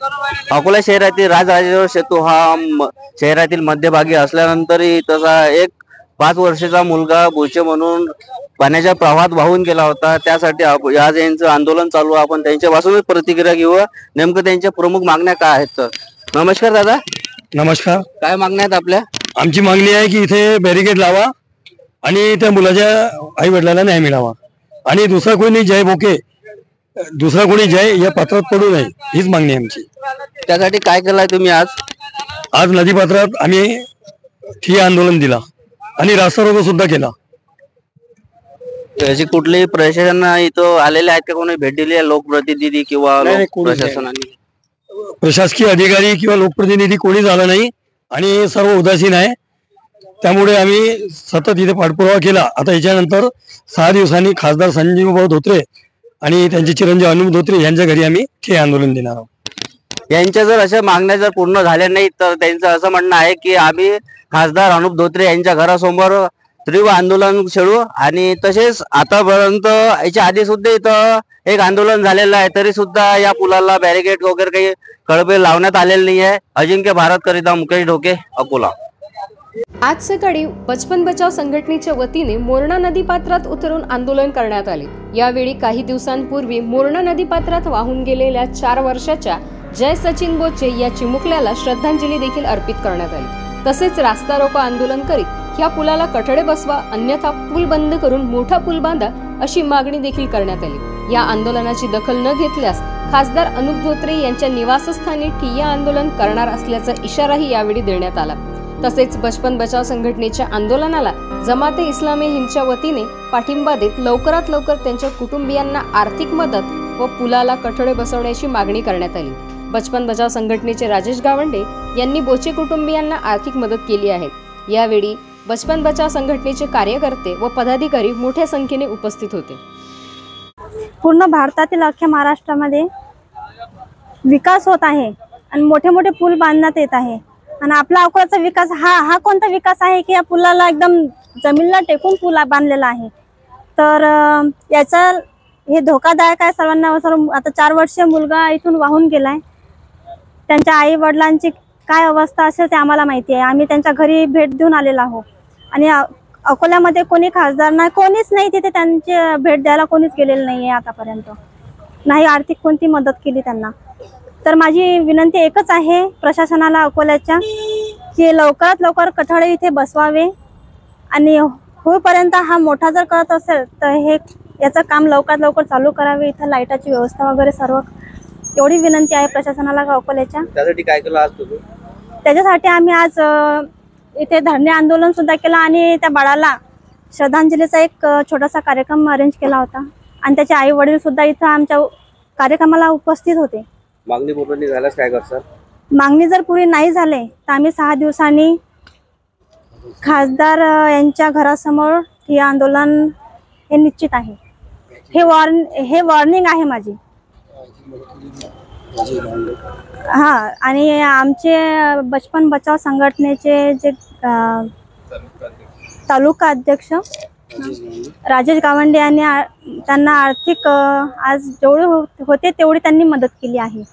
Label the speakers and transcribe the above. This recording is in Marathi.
Speaker 1: अकोला शहरातील राजराजेश्वर सेतू हा शहरातील मध्यभागी असल्यानंतरही तसा एक 5 वर्षाचा मुलगा बोचे म्हणून पाण्याच्या प्रवाहात वाहून गेला होता। त्यासाठी आज यांचं आंदोलन चालू आहे। आपण त्यांच्यापासूनच प्रतिक्रिया घेऊ। नेमकं त्यांच्या प्रमुख मागण्या काय आहेत? नमस्कार दादा।
Speaker 2: नमस्कार।
Speaker 1: काय मागण्या आहेत आपल्या?
Speaker 2: आमची मागणी आहे की इथे बॅरिकेड लावा आणि त्या मुलाच्या आई वडिलांना न्याय मिळावा आणि दुसरा कोणी जय भोके दुसरा कोणी जय या पात्रात पडू नये हीच मागणी आहे आमची।
Speaker 1: त्यासाठी काय केलंय तुम्ही आज?
Speaker 2: आज नदीपात्रात आम्ही ठिय्या आंदोलन दिला आणि रास्ता रोको सुद्धा केला।
Speaker 1: याची कुठलीही प्रशासन इथं आलेले आहेत का? कोणी भेट दिली आहे? लोकप्रतिनिधी किंवा प्रशासनाने?
Speaker 2: प्रशासकीय अधिकारी किंवा लोकप्रतिनिधी कोणी झाला नाही आणि सर्व उदासीन आहे। त्यामुळे आम्ही सतत इथे पाठपुरावा केला। आता याच्यानंतर 6 दिवसांनी खासदार संजीवभाऊ धोत्रे आणि त्यांचे चिरंजीव अनुप धोत्रे यांच्या घरी आम्ही ठिय्या आंदोलन देणार आहोत।
Speaker 1: यांच्या जर अशा मागण्या जर पूर्ण झाल्या नाही तर त्यांचं असं म्हणणं आहे की आम्ही खासदार अनुप धोत्रे यांच्या घरासमोर तीव्र आंदोलन छेडू। आणि तसेच आतापर्यंत याच्या आधी सुद्धा इथं एक आंदोलन झालेलं आहे, तरी सुद्धा या पुलाला बॅरिकेड वगैरे काही कळबे लावण्यात आलेले नाही आहे। अजिंक्य भारत करिता मुकेश ढोके, अकोला।
Speaker 3: आज सकाळी बचपन बचाव संघटनेच्या वतीने मोरणा नदी पात्रात उतरून आंदोलन करण्यात आले। यावेळी काही दिवसांपूर्वी मोरणा नदी पात्रात वाहून गेलेल्या 4 वर्षाच्या जय सचिन बोचे या चिमुकल्याला श्रद्धांजली देखील अर्पित करण्यात आली। तसेच रास्ता रोको आंदोलन करीत या पुलाला कठडे बसवा, अन्यथा पूल बंद करून मोठा पूल बांधा अशी मागणी देखील करण्यात आली। या आंदोलनाची दखल न घेतल्यास खासदार अनुप धोत्रे यांच्या निवासस्थानी ठिय्या आंदोलन करणार असल्याचा इशाराही यावेळी देण्यात आला। तसेच बचपन बचाव संघटनेच्या आंदोलनाला जमाते इस्लामी हिंदच्या वतीने पाठिंबा देत लवकरात लवकर त्यांच्या कुटुंबियांना आर्थिक मदत व पुलाला कठडे बसवण्याची मागणी करण्यात आली। बचपन बचाव संघटनेचे राजेश गावंडे यांनी बोचे कुटुंबियांना आर्थिक मदत केली आहे। यावेळी बचपन बचाव संघटनेचे कार्यकर्ते व पदाधिकारी मोठ्या संख्येने उपस्थित होते।
Speaker 4: पूर्ण भारतातील अख्ख्या महाराष्ट्रामध्ये विकास होत आहे आणि मोठे मोठे पूल बांधण्यात येत आहे आणि आपला अकोलाचा विकास हा कोणता विकास आहे की या पुलाला एकदम जमिनीला टेकून पूल बांधलेला आहे। तर याचा हे धोकादायक आहे सर्वांना। आता 4 वर्षीय मुलगा इथून वाहून गेलाय। त्यांच्या आई वडिलांची काय अवस्था असेल ते आम्हाला माहिती आहे। आम्ही त्यांच्या घरी भेट देऊन आलेलो आहोत आणि अकोल्यामध्ये कोणी खासदार नाही, कोणीच नाही तिथे त्यांची भेट द्यायला कोणीच गेलेलं नाही आहे आतापर्यंत, नाही आर्थिक कोणती मदत केली त्यांना। तर माझी विनंती एकच आहे प्रशासनाला अकोल्याच्या की लवकरात लवकर कठडे इथे बसवावे आणि होईपर्यंत हा मोठा जर करत असेल तर हे याचं काम लवकरात लवकर चालू करावे। इथं लाईटाची व्यवस्था वगैरे सर्व, एवढी विनंती आहे प्रशासनाला अकोल्याच्या।
Speaker 1: त्यासाठी काय केलं आज तुम्ही?
Speaker 4: त्याच्यासाठी आम्ही आज इथे धरणे आंदोलन सुद्धा केलं आणि त्या बाळाला श्रद्धांजलीचा एक छोटासा कार्यक्रम अरेंज केला होता आणि त्याचे आई वडील सुद्धा इथं आमच्या कार्यक्रमाला उपस्थित होते।
Speaker 1: मागणी पूर्ण झाल्यास काय करणार?
Speaker 4: मागणी जर पुरी नाही झाले तर आम्ही 6 दिवसांनी खासदार यांच्या घरासमोर हे आंदोलन हे निश्चित आहे। हे वॉर्निंग आहे माझी। हा, आणि आमचे बचपन बचाव संघटनेचे जे तालुका अध्यक्ष राजेश गावंडे यांनी त्यांना आर्थिक आज जेवढे होते तेवढी त्यांनी मदत केली आहे।